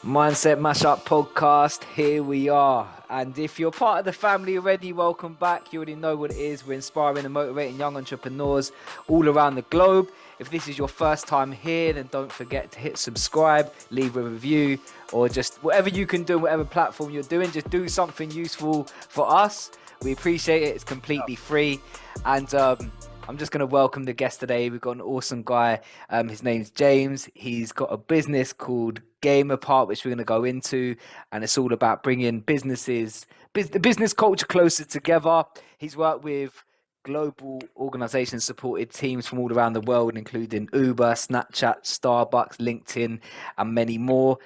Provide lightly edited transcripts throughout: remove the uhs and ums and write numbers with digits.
Mindset Mashup podcast, here we are. And if you're part of the family already, welcome back. You already know what it is. We're inspiring and motivating young entrepreneurs all around the globe. If this is your first time here, then don't forget to hit subscribe, leave a review, or just whatever you can do, whatever platform you're doing, just do something useful for us. We appreciate it. It's completely free. And I'm just going to welcome the guest today. We've got an awesome guy. His name's James. He's got a business called Game Apart, which we're going to go into. And it's all about bringing the business culture closer together. He's worked with global organizations, supported teams from all around the world, including Uber, Snapchat, Starbucks, LinkedIn, and many more.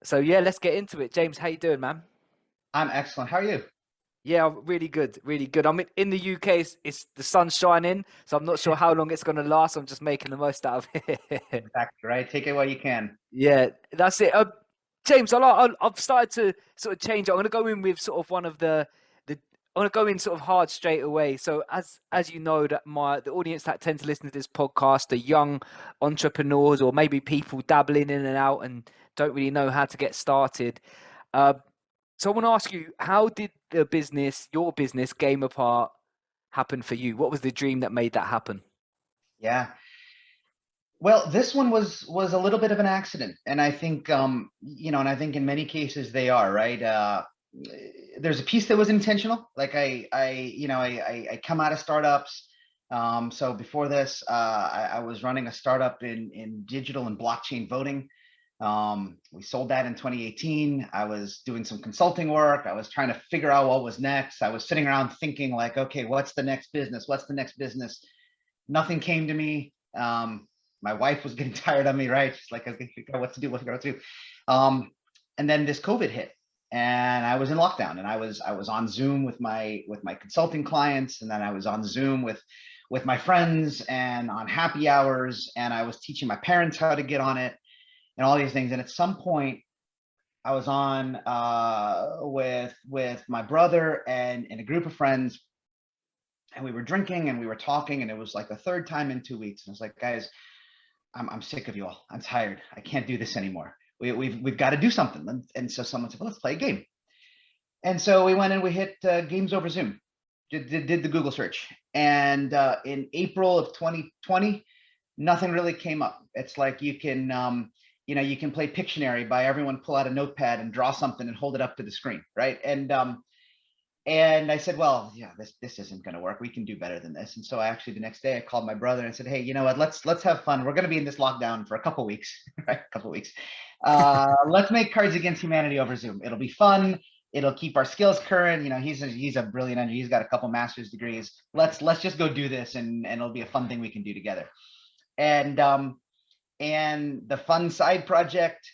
So yeah, let's get into it. James, how you doing, man? I'm excellent. How are you? Yeah, really good, really good. I'm in the UK. It's the sun's shining, so I'm not sure how long it's going to last. I'm just making the most out of it. Exactly right. Take it while you can. Yeah, that's it. James, I've started to sort of change it. I'm going to go in with sort of one of the. I'm going to go in sort of hard straight away. So as you know, that the audience that tend to listen to this podcast are young entrepreneurs or maybe people dabbling in and out and don't really know how to get started. Uh, so I want to ask you, how did your business, Game Apart, happen for you? What was the dream that made that happen? Yeah. Well, this one was a little bit of an accident, and I think and I think in many cases they are right. There's a piece that was intentional. Like I come out of startups. So before this, I was running a startup in digital and blockchain voting. We sold that in 2018. I was doing some consulting work. I was trying to figure out what was next. I was sitting around thinking like, okay, what's the next business? What's the next business? Nothing came to me. My wife was getting tired of me, right? She's like, okay, figure out what to do, what to do. And then this COVID hit, and I was in lockdown, and I was on Zoom with my consulting clients, and then I was on Zoom with my friends and on happy hours, and I was teaching my parents how to get on it and all these things. And at some point, I was on with my brother and a group of friends, and we were drinking and we were talking, and it was like the third time in 2 weeks. And I was like, guys, I'm sick of you all. I'm tired. I can't do this anymore. We've got to do something. And so someone said, well, let's play a game. And so we went and we hit games over Zoom. Did the Google search, and in April of 2020, nothing really came up. It's like you can you can play Pictionary by everyone pull out a notepad and draw something and hold it up to the screen, right? And I said, well, yeah, this isn't going to work. We can do better than this. And so actually the next day I called my brother and I said, hey, you know what? Let's have fun. We're going to be in this lockdown for a couple of weeks, right? A couple of weeks. Let's make Cards Against Humanity over Zoom. It'll be fun. It'll keep our skills current. You know, he's a brilliant engineer. He's got a couple master's degrees. Let's just go do this, and it'll be a fun thing we can do together. And the fun side project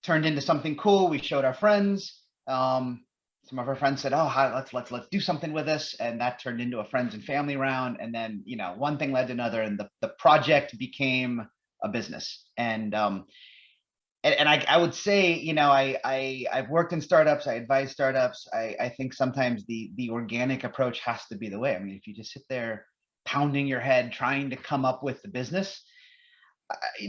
turned into something cool. We showed our friends. Some of our friends said, "Oh, hi, let's do something with this," and that turned into a friends and family round. And then one thing led to another, and the project became a business. And I would say, I've worked in startups, I advise startups. I think sometimes the organic approach has to be the way. I mean, if you just sit there pounding your head trying to come up with the business,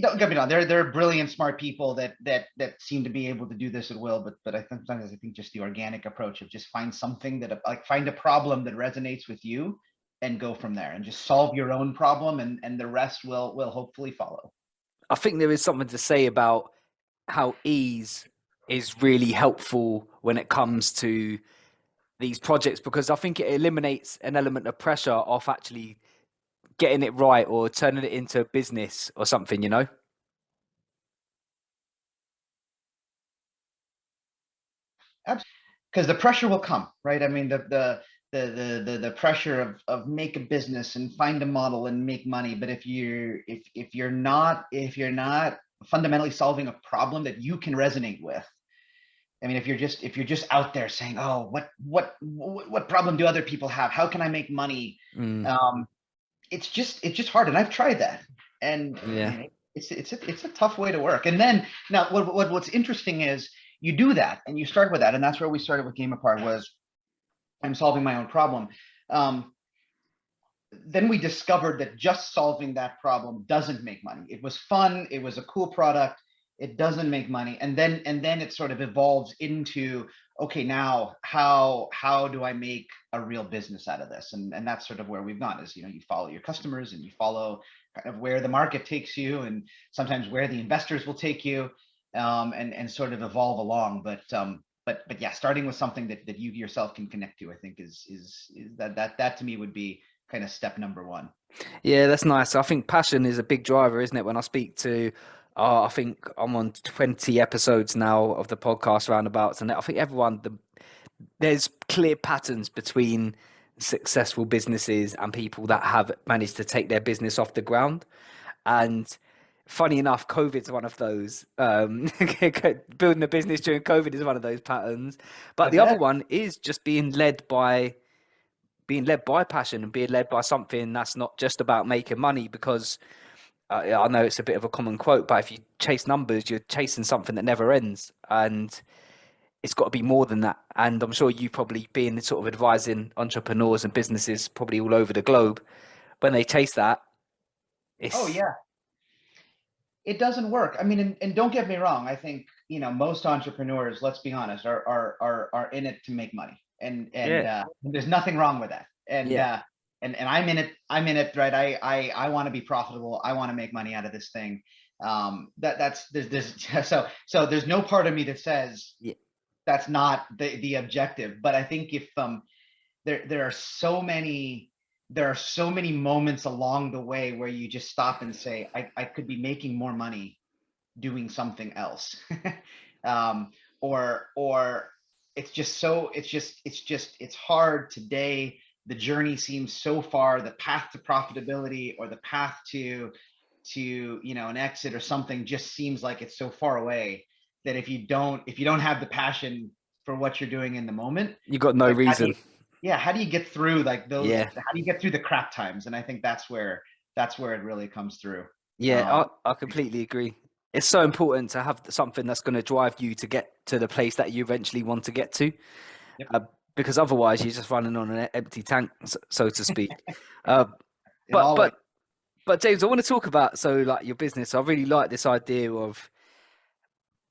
don't get me wrong, there are brilliant, smart people that seem to be able to do this at will, but I think just the organic approach of just find something find a problem that resonates with you and go from there and just solve your own problem, and the rest will hopefully follow. I think there is something to say about how ease is really helpful when it comes to these projects, because I think it eliminates an element of pressure off actually getting it right or turning it into a business or something, you know? Because the pressure will come, right? I mean, the pressure of make a business and find a model and make money. But if you're not fundamentally solving a problem that you can resonate with, I mean, if you're just out there saying, oh, what problem do other people have? How can I make money? Mm, It's just hard, and I've tried that, and yeah. it's a tough way to work. And then now, what's interesting is you do that, and you start with that, and that's where we started with Game Apart. Was I'm solving my own problem. Um, then we discovered that just solving that problem doesn't make money. It was fun. It was a cool product. it doesn't make money, and then it sort of evolves into, okay, now how do I make a real business out of this? And that's sort of where we've gone, is, you know, you follow your customers and you follow kind of where the market takes you, and sometimes where the investors will take you, and sort of evolve along. But yeah, starting with something that you yourself can connect to, I think is that to me would be kind of step number one. Yeah, that's nice. I think passion is a big driver, isn't it? When I speak to, I think I'm on 20 episodes now of the podcast roundabouts, and I think there's clear patterns between successful businesses and people that have managed to take their business off the ground. And funny enough, COVID's one of those. Building a business during COVID is one of those patterns. I But the other bet. one is just being led by passion and being led by something that's not just about making money. Because I know it's a bit of a common quote, but if you chase numbers, you're chasing something that never ends, and it's got to be more than that. And I'm sure you probably being sort of advising entrepreneurs and businesses probably all over the globe, when they chase that, Oh it's yeah, it doesn't work. I mean, and don't get me wrong. I think, you know, most entrepreneurs, let's be honest, are in it to make money, yeah, there's nothing wrong with that. yeah. And I'm in it. I'm in it, right? I want to be profitable. I want to make money out of this thing. That's there's so there's no part of me that says Yeah, that's not the objective. But I think if there are so many, moments along the way where you just stop and say, I could be making more money doing something else. um, or it's hard today. The journey seems so far, the path to profitability or the path to you know, an exit or something just seems like it's so far away, that if you don't have the passion for what you're doing in the moment, you got no like reason. how do you get through like those, Yeah, how do you get through the crap times? And I think that's where it really comes through. yeah, um I completely agree. It's so important to have something that's going to drive you to get to the place that you eventually want to get to, yep. uh, because otherwise you're just running on an empty tank, so to speak. Uh, It but always. but but James, I want to talk about, so like, your business. I really like this idea of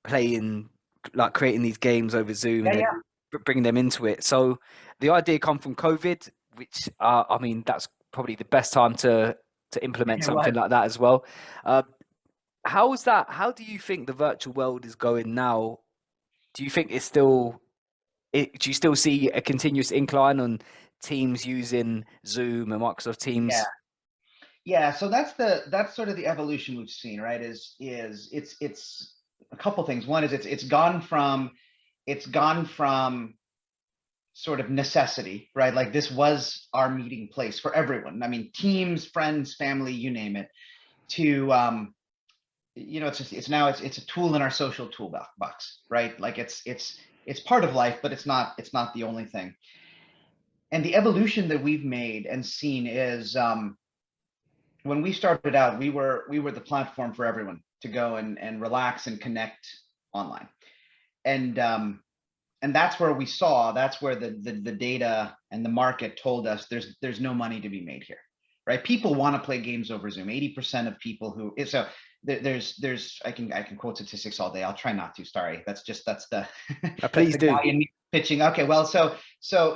playing, like creating these games over Zoom Yeah, and then yeah. bringing them into it. So the idea come from COVID, which I mean that's probably the best time to implement It was. something like that as well. Uh, how is that? How do you think the virtual world is going now? Do you think it's still? Do you still see a continuous incline on teams using Zoom and Microsoft Yeah, Teams? yeah. So that's sort of the evolution we've seen, right? It's a couple things. One is it's gone from sort of necessity, right? Like this was our meeting place for everyone. I mean, teams, friends, family, you name it. To you know, it's a tool in our social toolbox, right? Like it's part of life, but it's not the only thing. And the evolution that we've made and seen is, when we started out, we were the platform for everyone to go and relax and connect online. And that's where that's where the data and the market told us there's no money to be made here, right? People want to play games over Zoom. 80% of people who, so there's I can quote statistics all day. I'll try not to. Sorry, that's the that's Please the do. guy in me pitching. Okay, well, so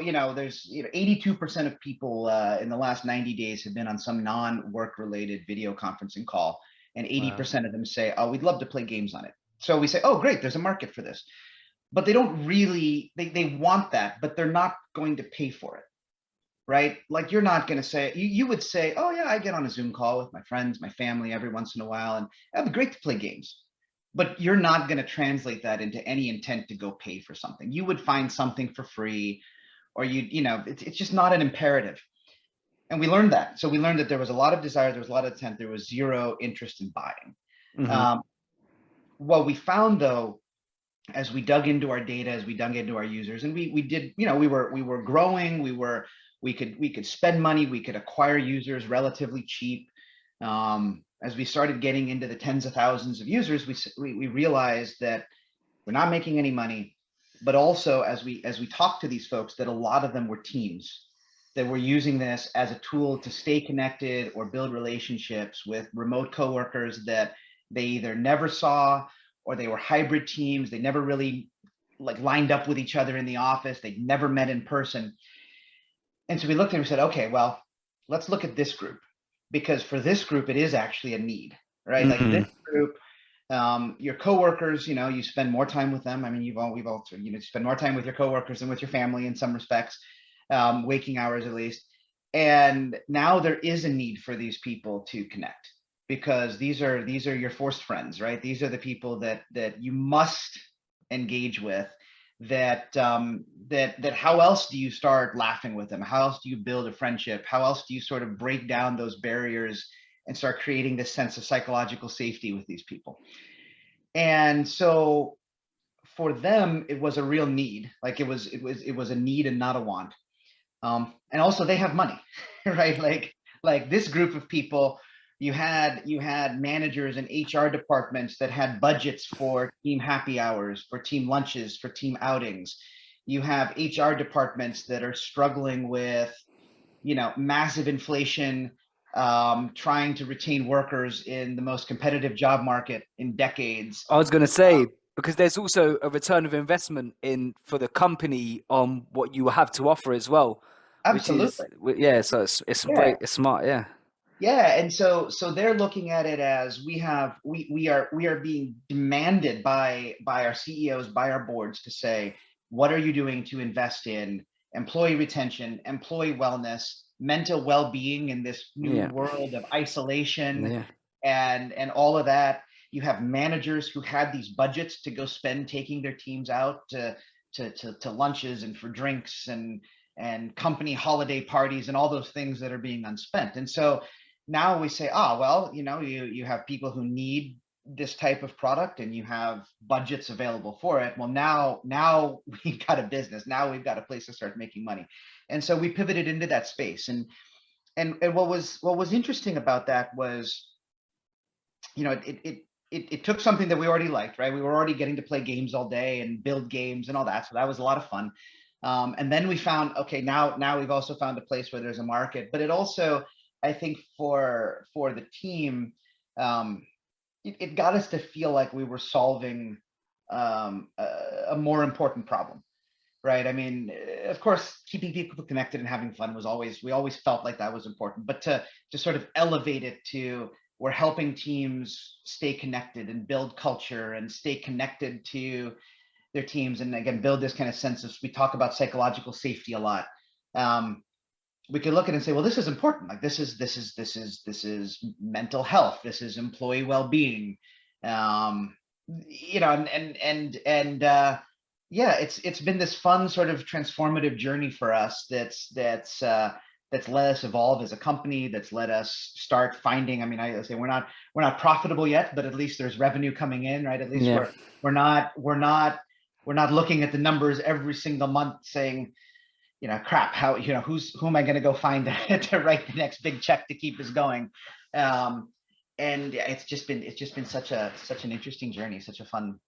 you know, there's, you know, 82% of people in the last 90 days have been on some non-work related video conferencing call, and Wow. 80% of them say, oh, we'd love to play games on it. So we say, oh, great, there's a market for this. But they don't really, they want that, but they're not going to pay for it, right? Like, you're not going to say, you would say, oh yeah, I get on a Zoom call with my friends, my family every once in a while, and it'd be great to play games. But you're not going to translate that into any intent to go pay for something. You would find something for free, or you know, it's just not an imperative. And we learned that. So we learned that there was a lot of desire, there was a lot of intent, there was zero interest in buying. Hmm. um, what we found, though, as we dug into our data, as we dug into our users, and we did, you know, we were growing, we could spend money, we could acquire users relatively cheap. As we started getting into the tens of thousands of users, we realized that we're not making any money. But also, as we talked to these folks, that a lot of them were teams that were using this as a tool to stay connected or build relationships with remote coworkers that they either never saw, or they were hybrid teams. They never really like lined up with each other in the office. They never met in person. And so we looked and we said, okay, well, let's look at this group, because for this group, it is actually a need, right? Like this group, your coworkers, you spend more time with them. I mean, we've all, spend more time with your coworkers than with your family in some respects, waking hours at least. And now there is a need for these people to connect, because these are your forced friends, right? These are the people that you must engage with. That how else do you start laughing with them? How else do you build a friendship? How else do you sort of break down those barriers and start creating this sense of psychological safety with these people? And so for them, it was a real need. Like it was a need and not a want. And also they have money, right? Like this group of people, you had managers and HR departments that had budgets for team happy hours, for team lunches, for team outings. You have HR departments that are struggling with, massive inflation, trying to retain workers in the most competitive job market in decades. I was going to say, because there's also a return of investment for the company on what you have to offer as well. Absolutely. Which is, so it's great. It's smart. Yeah. Yeah, and so they're looking at it as we are being demanded by our CEOs, by our boards, to say, what are you doing to invest in employee retention, employee wellness, mental well-being in this new world of isolation, and all of that. You have managers who had these budgets to go spend taking their teams out to lunches and for drinks and company holiday parties and all those things that are being unspent. And so now we say, well, you have people who need this type of product and you have budgets available for it. Well, now we've got a business. Now we've got a place to start making money. And so we pivoted into that space. And what was interesting about that was, it took something that we already liked, right? We were already getting to play games all day and build games and all that. So that was a lot of fun. And then we found, okay, now we've also found a place where there's a market, but it also, I think for the team, it got us to feel like we were solving a more important problem, right? I mean, of course, keeping people connected and having fun we always felt like that was important, but to sort of elevate it to, we're helping teams stay connected and build culture and stay connected to their teams, and again, build this kind of sense of, we talk about psychological safety a lot. We could look at it and say, well, this is important. Like this is mental health. This is employee well-being. It's been this fun sort of transformative journey for us. That's let us evolve as a company. That's let us start finding. I mean, I say we're not profitable yet, but at least there's revenue coming in, right? At least we're not looking at the numbers every single month saying, crap, who am I going to go find to write the next big check to keep us going? And it's just been such an interesting journey, such a fun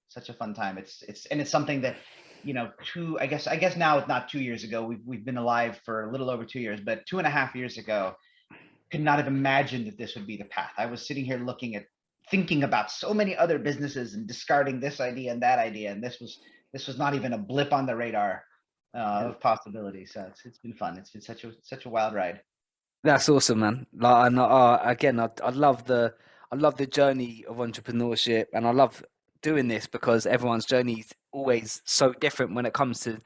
time. It's something that, I guess now it's not 2 years ago. We've been alive for a little over 2 years, but 2.5 years ago, could not have imagined that this would be the path. I was sitting here thinking about so many other businesses and discarding this idea and that idea, and this was not even a blip on the radar of possibility. So it's been fun. It's been such a wild ride. That's awesome, man. Like, and again, I love the journey of entrepreneurship, and I love doing this because everyone's journey is always so different when it comes to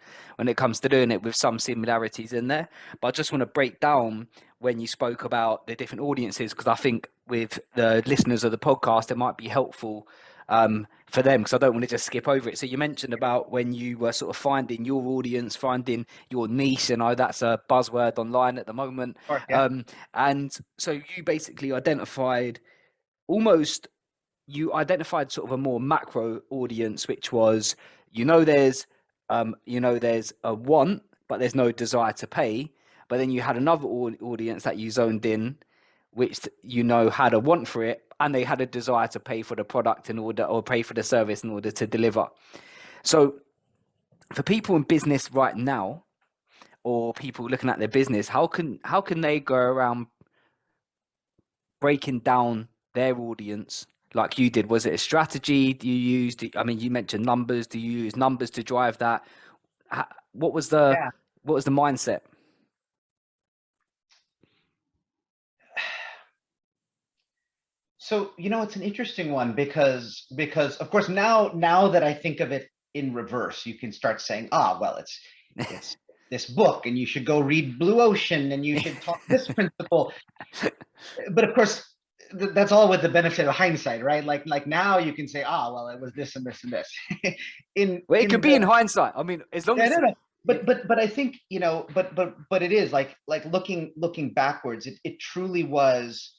doing it, with some similarities in there. But I just want to break down when you spoke about the different audiences, because I think with the listeners of the podcast, it might be helpful for them, because I don't want to just skip over it. So you mentioned about when you were sort of finding your audience, finding your niche, and that's a buzzword online at the moment. Sure, yeah. And so you basically identified sort of a more macro audience, which was, there's a want, but there's no desire to pay. But then you had another audience that you zoned in, which had a want for it, and they had a desire to pay for the product or pay for the service in order to deliver. So for people in business right now, or people looking at their business, how can they go around breaking down their audience like you did? Was it a strategy you used? I mean, you mentioned numbers. Do you use numbers to drive that? What was the Yeah. mindset? So, it's an interesting one because of course now that I think of it in reverse, you can start saying, well, it's this book and you should go read Blue Ocean and you should talk this principle. But of course, that's all with the benefit of hindsight, right? Like now you can say, well, it was this and this and this. Well, it In could be the in hindsight. I mean, as long Yeah, as no, no. yeah, But I think, but it is like looking backwards, it truly was.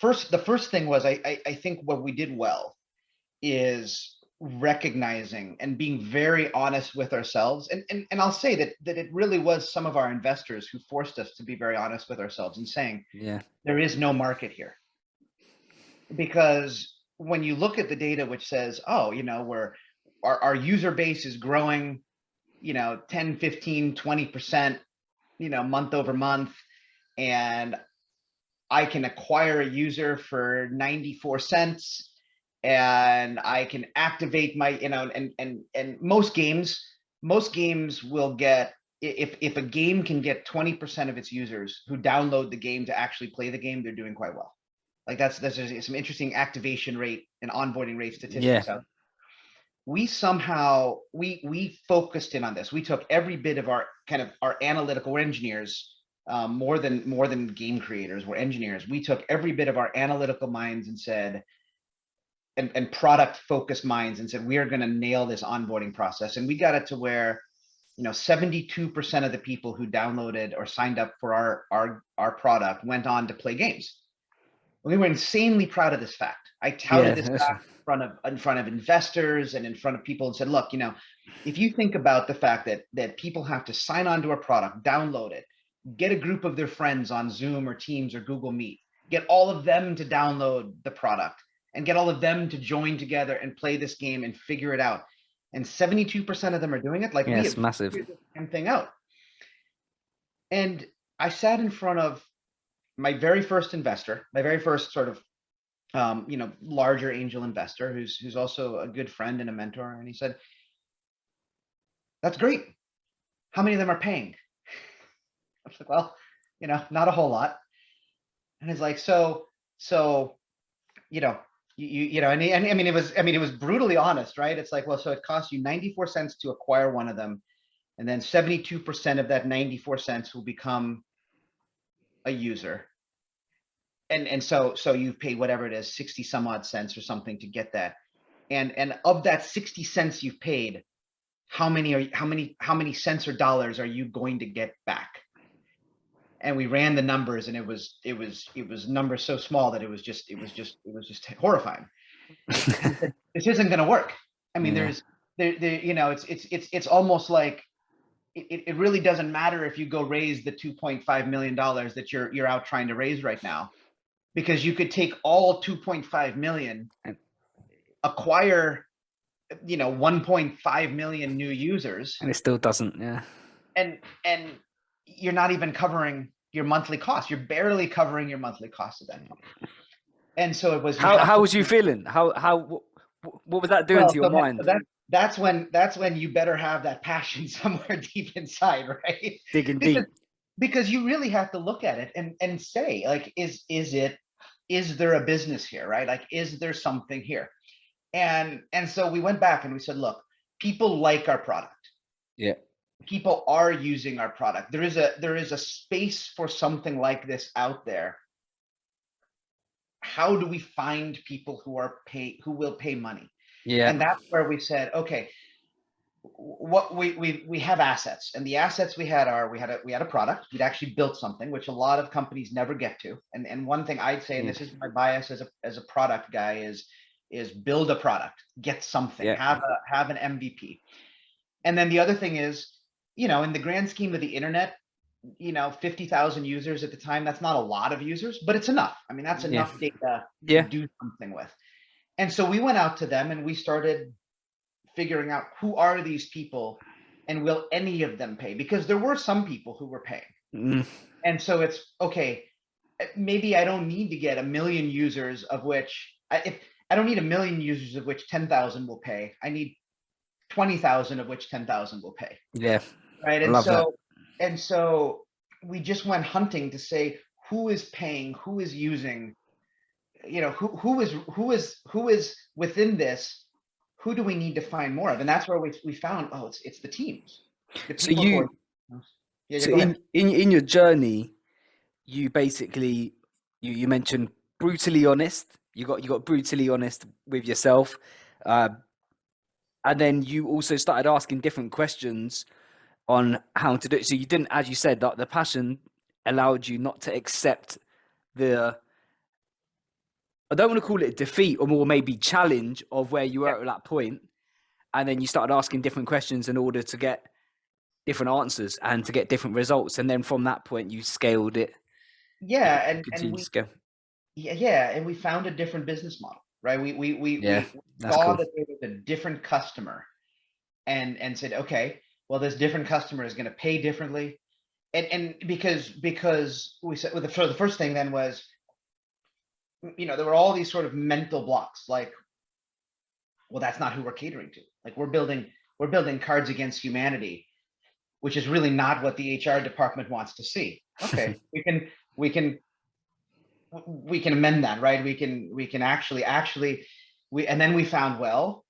The first thing was I think what we did well is recognizing and being very honest with ourselves. And I'll say that it really was some of our investors who forced us to be very honest with ourselves and saying yeah, there is no market here. Because when you look at the data which says, our user base is growing, 10, 15, 20%, month over month, and I can acquire a user for 94 cents and I can activate my, and most games will get, if a game can get 20% of its users who download the game to actually play the game, they're doing quite well. Like there's some interesting activation rate and onboarding rate yeah, statistics out. We somehow we focused in on this. We took every bit of our analytical, we're engineers, more than game creators, we're engineers. We took every bit of our analytical minds and said, and product focused minds and said, we are going to nail this onboarding process. And we got it to where 72% of the people who downloaded or signed up for our product went on to play games. We were insanely proud of this fact. I touted this fact in front of investors and in front of people and said, look, if you think about the fact that people have to sign on to our product, download it, get a group of their friends on Zoom or Teams or Google Meet, get all of them to download the product and get all of them to join together and play this game and figure it out. And 72% of them are doing it. Like, we have massive. figured this damn thing out. And I sat in front of my very first investor, my very first sort of, larger angel investor, who's also a good friend and a mentor. And he said, that's great. How many of them are paying? I was like, well, not a whole lot. And he's like, so, and it was brutally honest, right? It's like, well, so it costs you 94 cents to acquire one of them. And then 72% of that 94 cents will become a user. And so you've paid whatever it is, 60 some odd cents or something to get that. And of that 60 cents you've paid, how many cents or dollars are you going to get back? And we ran the numbers, and it was numbers so small that it was just horrifying. This isn't going to work. I mean, it's almost like it really doesn't matter if you go raise the $2.5 million that you're out trying to raise right now, because you could take all 2.5 million, acquire 1.5 million new users, and it still doesn't. And you're not even covering your monthly costs. You're barely covering your monthly costs at that point. And so it was. How was you feeling? What was that doing to your mind? That's when you better have that passion somewhere deep inside, right? Digging deep. Because you really have to look at it and say, like, is there a business here, right? Like, is there something here? And so we went back and we said, look, people like our product. Yeah. People are using our product. There is a space for something like this out there. How do we find people who will pay money? Yeah. And that's where we said, okay, what we have assets, and the assets we had a product. We'd actually built something which a lot of companies never get to. And one thing I'd say, and this is my bias as a product guy, is build a product, get something, have an MVP. And then the other thing is, in the grand scheme of the internet, 50,000 users at the time, that's not a lot of users, but it's enough. I mean, that's enough data to do something with. And so we went out to them and we started figuring out, who are these people and will any of them pay? Because there were some people who were paying. And so it's, okay, maybe I don't need to get a million users of which if I don't need a million users of which 10,000 will pay. I need 20,000 of which 10,000 will pay. Yeah, Right. I love that. And so we just went hunting to say who is paying, who is using, who is within this, who do we need to find more of? And that's where we found, oh, it's the teams, the So people who are. Yeah, so go ahead. in your journey, you basically you mentioned brutally honest. You got brutally honest with yourself, uh, and then you also started asking different questions on how to do it. So you didn't, as you said, that the passion allowed you not to accept the, I don't want to call it a defeat, or more maybe challenge of where you were at that point, and then you started asking different questions in order to get different answers and to get different results, and then from that point you scaled it. Yeah, and Continue to scale. and we found a different business model, right? Yeah, We that's saw cool. that there was a different customer, and said, okay, well, this different customer is going to pay differently, and because we said, well, the first thing then was, there were all these sort of mental blocks, like, well, that's not who we're catering to. Like, we're building Cards Against Humanity, which is really not what the HR department wants to see. Okay, we can amend that, right? We can actually and then we found, well,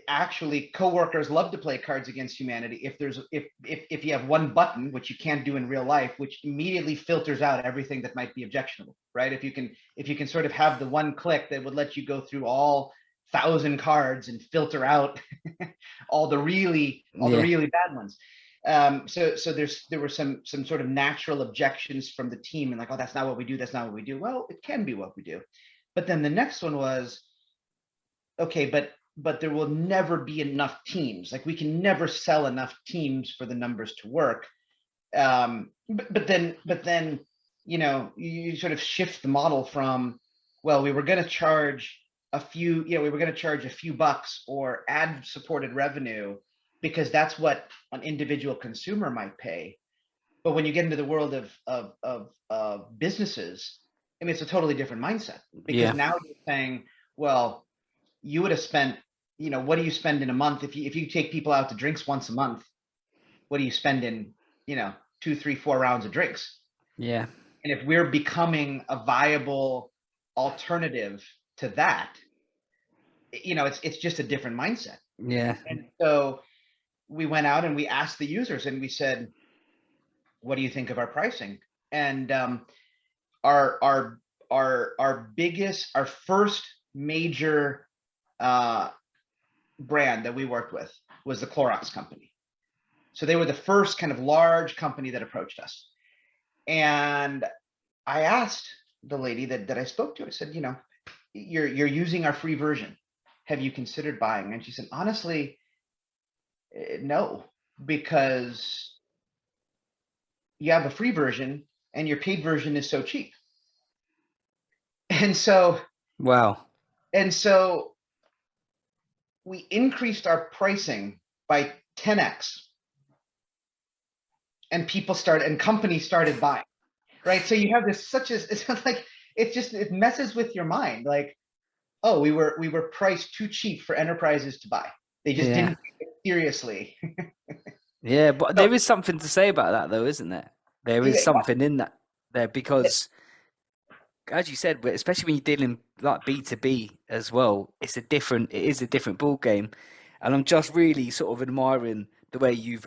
actually coworkers love to play Cards Against Humanity if you have one button, which you can't do in real life, which immediately filters out everything that might be objectionable, right? If you can sort of have the one click that would let you go through all 1,000 cards and filter out all the really bad ones. So there were some sort of natural objections from the team, and like, oh, that's not what we do. That's not what we do. Well, it can be what we do. But then the next one was, okay, but there will never be enough teams. Like, we can never sell enough teams for the numbers to work. But then, you sort of shift the model from, well, we were going to charge a few bucks or ad supported revenue because that's what an individual consumer might pay. But when you get into the world of businesses, I mean, it's a totally different mindset, because now you're saying, well, you would have spent, what do you spend in a month? If you take people out to drinks once a month, what do you spend in, 2, 3, 4 rounds of drinks? Yeah. And if we're becoming a viable alternative to that, it's just a different mindset. Yeah. And so we went out and we asked the users, and we said, what do you think of our pricing? And our first major brand that we worked with was the Clorox company. So they were the first kind of large company that approached us. And I asked the lady that I spoke to, I said, you're using our free version. Have you considered buying? And she said, honestly, no, because you have a free version and your paid version is so cheap. And so, wow. And so we increased our pricing by 10x, and companies started buying, right? So you have this it's like, it messes with your mind. Like, oh, we were priced too cheap for enterprises to buy. They just didn't take it seriously. Yeah, but there is something to say about that, though, isn't there? There is something in that there, because, as you said, especially when you're dealing like B2B as well, it is a different ball game, and I'm just really sort of admiring the way you've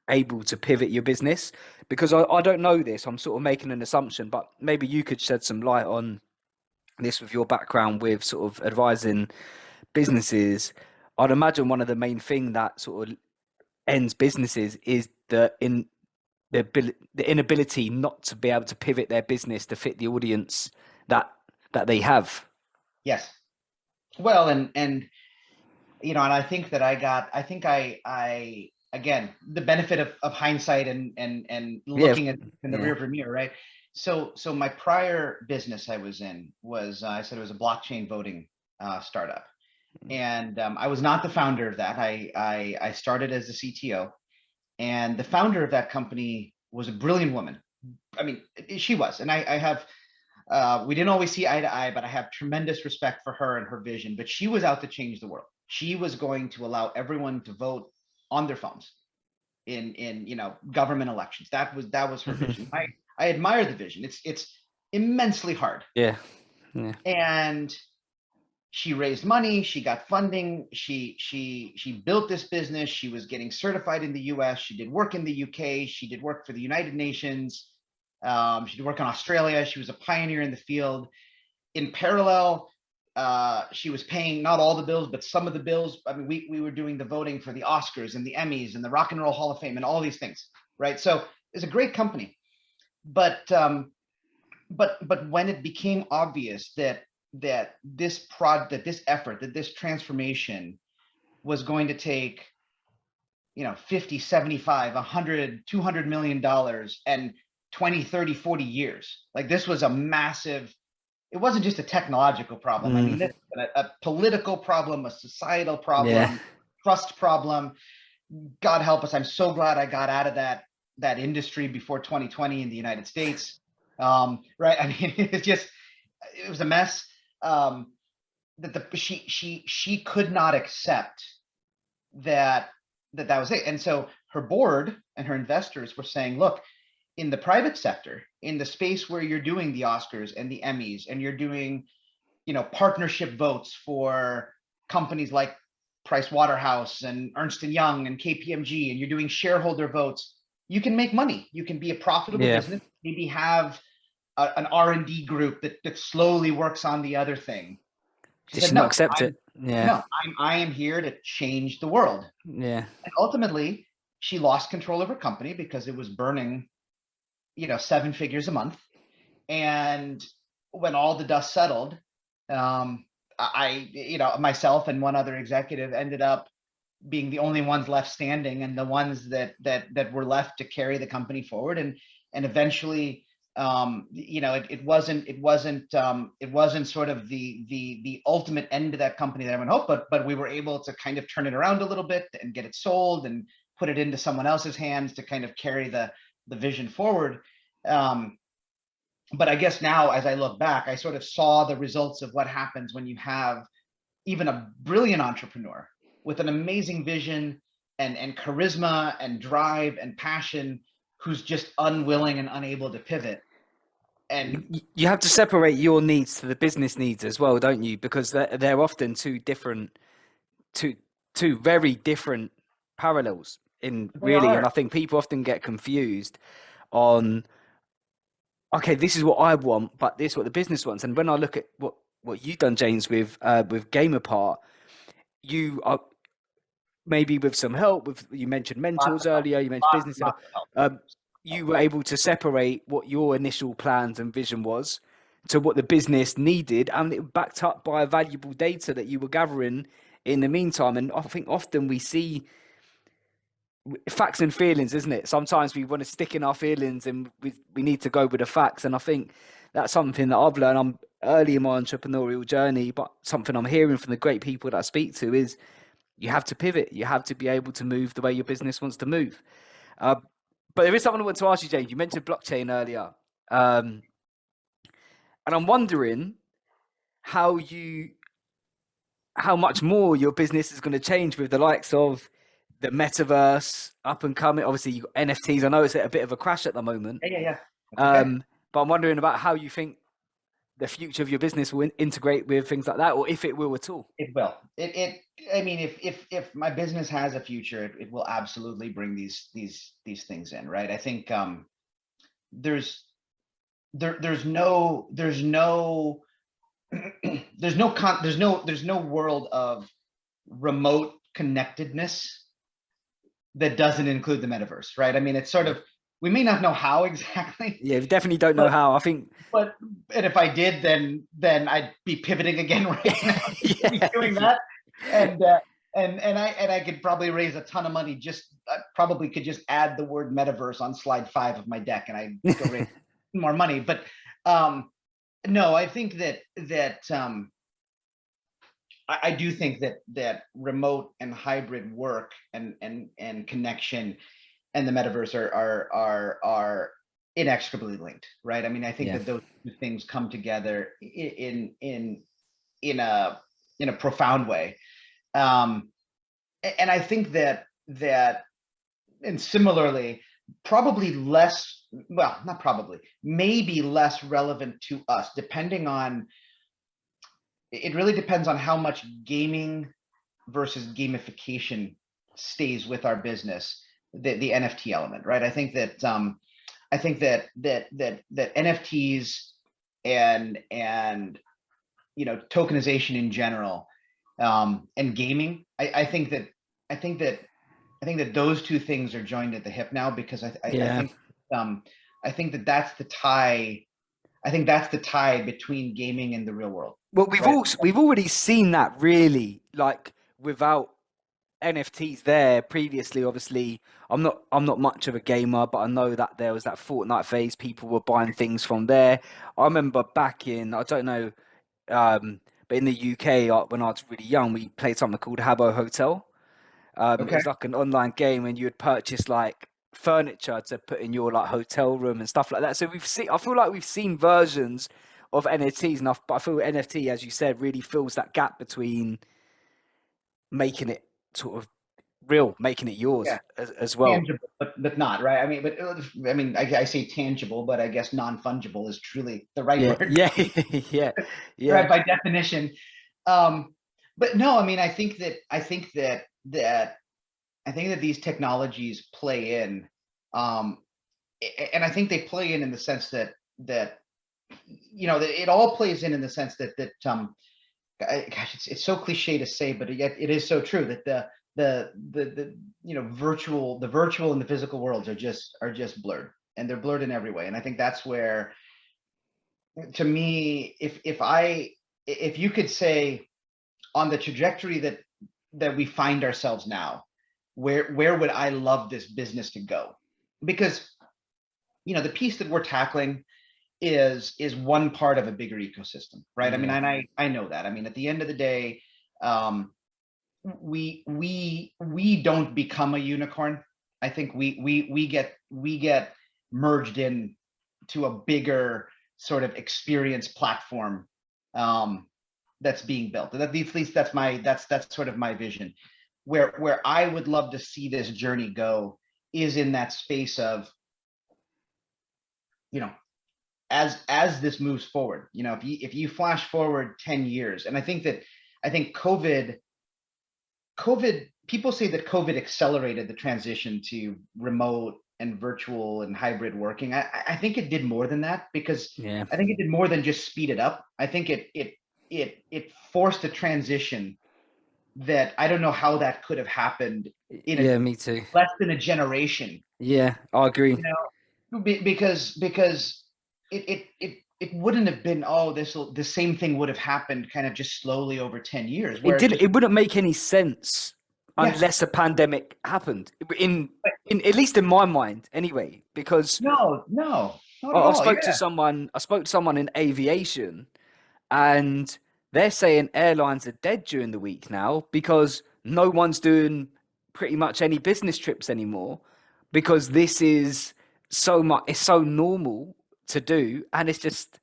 able to pivot your business, because I don't know this. I'm sort of making an assumption, but maybe you could shed some light on this with your background with sort of advising businesses. I'd imagine one of the main thing that sort of ends businesses is the inability not to be able to pivot their business to fit the audience that they have. Yes. Well, and I think that I again, the benefit of hindsight and looking at in the rearview mirror, right? So my prior business I was in was, I said, it was a blockchain voting startup. And I was not the founder of that. I started as the CTO, and the founder of that company was a brilliant woman. I mean, she was, and I have. We didn't always see eye to eye, but I have tremendous respect for her and her vision. But she was out to change the world. She was going to allow everyone to vote on their phones in government elections. That was her vision. I admire the vision. It's immensely hard. Yeah. And she raised money, she got funding, she built this business, she was getting certified in the US, she did work in the UK, she did work for the United Nations, she did work in Australia, she was a pioneer in the field. In parallel, she was paying not all the bills, but some of the bills. I mean, we were doing the voting for the Oscars and the Emmys and the Rock and Roll Hall of Fame and all these things, right? So it's a great company. But when it became obvious that this effort, that this transformation was going to take 50, 75, 100, 200 million dollars and 20, 30, 40 years, like this was a massive, it wasn't just a technological problem. I mean, this was a political problem, a societal problem, trust problem. God help us, I'm so glad I got out of that industry before 2020 in the United States. Right, I mean, it was a mess. She could not accept that was it. And so her board and her investors were saying, look, in the private sector, in the space where you're doing the Oscars and the Emmys, and you're doing partnership votes for companies like Price Waterhouse and Ernst & Young and KPMG, and you're doing shareholder votes, you can make money, you can be a profitable business, maybe have an R&D group that slowly works on the other thing. She said, no, accept it. No, I am here to change the world. Yeah. And ultimately, she lost control of her company because it was burning, 7 figures a month. And when all the dust settled, myself and one other executive ended up being the only ones left standing, and the ones that were left to carry the company forward. And eventually, it wasn't sort of the ultimate end to that company that everyone hoped, but we were able to kind of turn it around a little bit and get it sold and put it into someone else's hands to kind of carry the vision forward. But I guess now, as I look back, I sort of saw the results of what happens when you have even a brilliant entrepreneur with an amazing vision and charisma and drive and passion, who's just unwilling and unable to pivot. And you have to separate your needs to the business needs as well, don't you? Because they're often two very different parallels in really. And I think people often get confused on, okay, this is what I want, but this is what the business wants. And when I look at what you've done, James, with Gamerpart, you are maybe with some help. You mentioned mentors earlier. You mentioned business help. You were able to separate what your initial plans and vision was to what the business needed, and it backed up by valuable data that you were gathering in the meantime. And I think often we see facts and feelings, isn't it? Sometimes we want to stick in our feelings and we need to go with the facts. And I think that's something that I've learned. I'm early in my entrepreneurial journey, but something I'm hearing from the great people that I speak to is you have to pivot. You have to be able to move the way your business wants to move. But there is something I want to ask you, James. You mentioned blockchain earlier. And I'm wondering how much more your business is going to change with the likes of the metaverse up and coming. Obviously, you've got NFTs. I know it's at a bit of a crash at the moment. Yeah. Okay. But I'm wondering about how you think the future of your business will integrate with things like that, or if it will at all. It will. I mean, if my business has a future, it will absolutely bring these things in, right? I think there's no world of remote connectedness that doesn't include the metaverse, right? I mean, it's sort of, we may not know how exactly. Yeah, we definitely don't know how. I think, and if I did, then I'd be pivoting again right now. Yeah. Doing that, and I could probably raise a ton of money. I probably could just add the word metaverse on slide 5 of my deck, and I'd go raise more money. But no, I think that I do think that remote and hybrid work and connection and the metaverse are inextricably linked, right? I mean, I think Yeah. that those two things come together in a profound way. And I think that and similarly, probably less, well, not probably, maybe less relevant to us, depending on, it really depends on how much gaming versus gamification stays with our business, the NFT element, right? I think that NFTs and tokenization in general, and gaming, I think that I think that those two things are joined at the hip now, because Yeah. I think that that's the tie. I think that's the tie between gaming and the real world, Well, right? we've already seen that really, like without NFTs there previously. Obviously, I'm not much of a gamer, but I know that there was that Fortnite phase. People were buying things from there. I remember back in, I don't know, but in the UK, when I was really young, we played something called Habbo Hotel. It Okay. was like an online game, and you would purchase like furniture to put in your like hotel room and stuff like that. So we've seen, I feel like we've seen versions of NFTs, and but I feel NFT, as you said, really fills that gap between making it sort of real, making it yours Yeah. as well. Tangible, but not right. I mean, but I mean, I say tangible, but I guess non-fungible is truly the right Yeah, word, yeah, yeah, yeah, right, by definition. Um, but no, I mean, I think that these technologies play in, um, and I think they play in the sense that that it all plays in the sense that gosh, it's so cliche to say, but yet it is so true, that the the virtual and the physical worlds are just blurred, and they're blurred in every way. And I think that's where, to me, if you could say, on the trajectory that we find ourselves now, where would I love this business to go? Because the piece that we're tackling is one part of a bigger ecosystem, right? I mean, yeah. and I know that. I mean, at the end of the day, um, we don't become a unicorn. I think we get merged in to a bigger sort of experience platform, um, that's being built. At least that's sort of my vision. Where I would love to see this journey go is in that space of, you know as this moves forward. If you flash forward 10 years, and I think COVID, people say that COVID accelerated the transition to remote and virtual and hybrid working. I think it did more than that, because Yeah. I think it did more than just speed it up. I think it forced a transition that I don't know how that could have happened in a Yeah, me too. less than a generation. Yeah, I agree. Because it wouldn't have been, oh, the same thing would have happened kind of just slowly over 10 years, It where it didn't. just, It wouldn't make any sense yeah. unless a pandemic happened. In at least in my mind, anyway. Because No, not at I all. spoke to Yeah. someone. I spoke to someone in aviation, and they're saying airlines are dead during the week now because no one's doing pretty much any business trips anymore, because this is so much. It's so normal to do, and it's just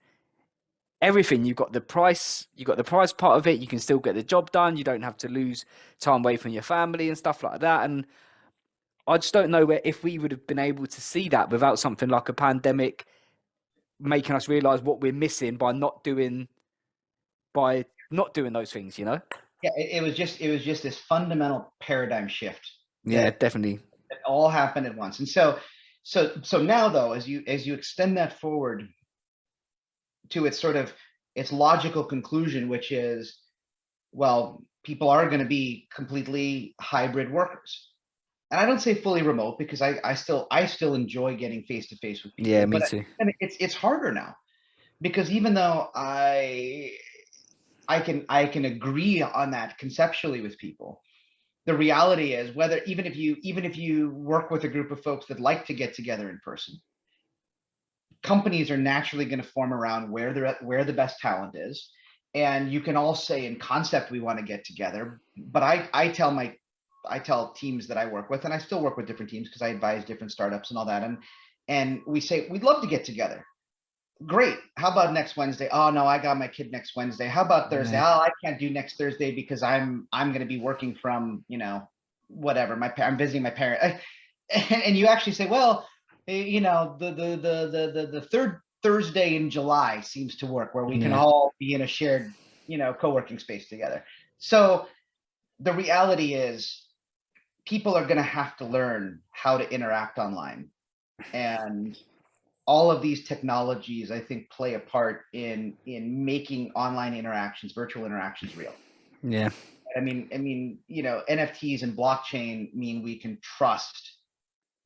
everything. You got the price part of it. You can still get the job done. You don't have to lose time away from your family and stuff like that. And I just don't know where if we would have been able to see that without something like a pandemic making us realize what we're missing by not doing those things. Yeah, it was just this fundamental paradigm shift Yeah, that definitely. that all happened at once. And so now, though, as you extend that forward to its logical conclusion, which is, well, people are going to be completely hybrid workers. And I don't say fully remote, because I still enjoy getting face to face with Yeah, people, me but too. it's harder now, because even though I can agree on that conceptually with people, the reality is, whether even if you work with a group of folks that like to get together in person, companies are naturally going to form around where the best talent is. And you can all say, in concept, we want to get together, but I tell teams that I work with, and I still work with different teams because I advise different startups and all that. and we say, we'd love to get together. Great. How about next Wednesday? Oh no, I got my kid next Wednesday. How about Thursday? Yeah. Oh, I can't do next Thursday because I'm going to be working from, whatever. I'm visiting my parent. And you actually say, well, the third Thursday in July seems to work, where we can all be in a shared, co-working space together. So the reality is people are going to have to learn how to interact online, and all of these technologies, I think, play a part in making online interactions, virtual interactions, real. Yeah. I mean, NFTs and blockchain mean we can trust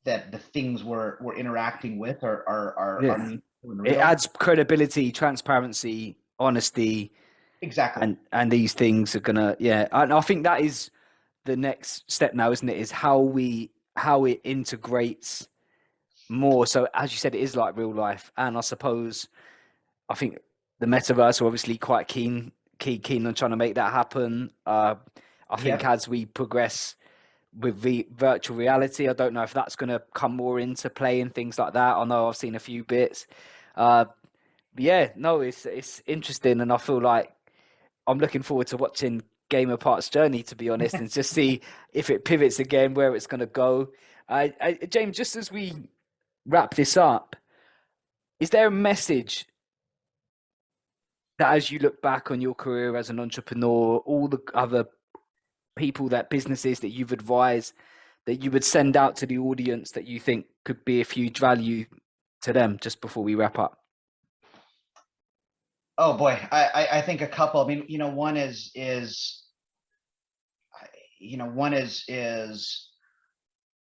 that the things we're interacting with are meaningful and real. It adds credibility, transparency, honesty. Exactly. And these things are gonna, and I think that is the next step now, isn't it? Is how it integrates more. So as you said, it is like real life. And I suppose I think the metaverse are obviously quite keen on trying to make that happen. I think as we progress with the virtual reality, I don't know if that's going to come more into play and things like that. I know I've seen a few bits. It's interesting, and I feel like I'm looking forward to watching Gamerpart's journey, to be honest, and just see if it pivots again, where it's going to go. James, just as we wrap this up, is there a message that, as you look back on your career as an entrepreneur, all the other businesses that you've advised, that you would send out to the audience that you think could be of huge value to them, just before we wrap up? Oh boy, I think a couple. I mean, one is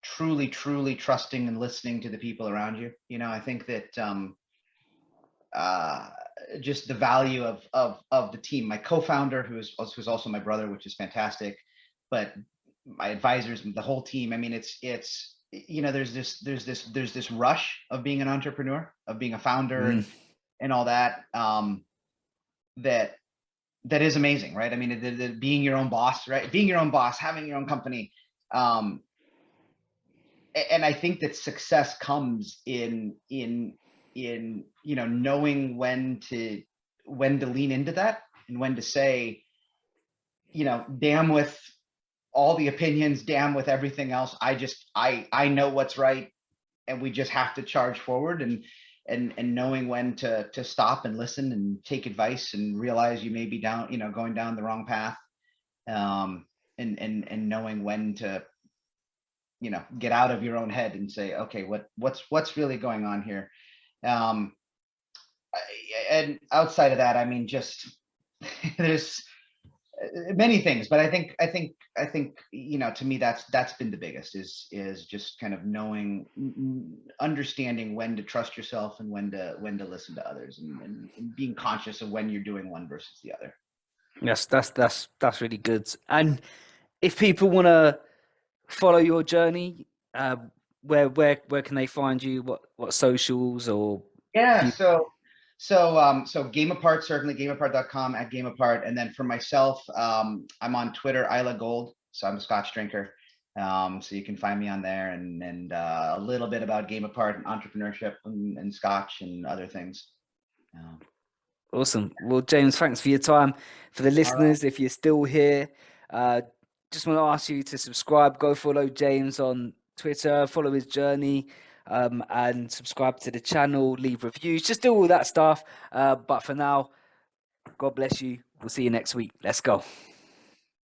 truly trusting and listening to the people around you. I think that just the value of the team. My co-founder, who's also my brother, which is fantastic, but my advisors, the whole team. I mean, it's there's this rush of being an entrepreneur, of being a founder, and all that. That is amazing, right? I mean, being your own boss, right? Being your own boss, having your own company. And I think that success comes in knowing when to lean into that, and when to say, damn with all the opinions, damn with everything else. I know what's right, and we just have to charge forward, and knowing when to stop and listen and take advice, and realize you may be going down the wrong path, and knowing when to get out of your own head and say, okay, what's really going on here. And outside of that, I mean, just there's many things, but I think to me that's been the biggest, is just kind of understanding when to trust yourself, and when to listen to others, and being conscious of when you're doing one versus the other. Yes, that's really good. And if people want to follow your journey, where can they find you? What socials or? So Gameapart, certainly gameapart.com, at Gameapart. And then for myself, I'm on Twitter, Isla Gold. So I'm a Scotch drinker. So you can find me on there, and a little bit about Gameapart and entrepreneurship and Scotch and other things. Awesome. Well, James, thanks for your time. For the listeners, if you're still here, just want to ask you to subscribe, go follow James on Twitter, follow his journey, and subscribe to the channel, leave reviews, just do all that stuff. But for now, God bless you. We'll see you next week. Let's go.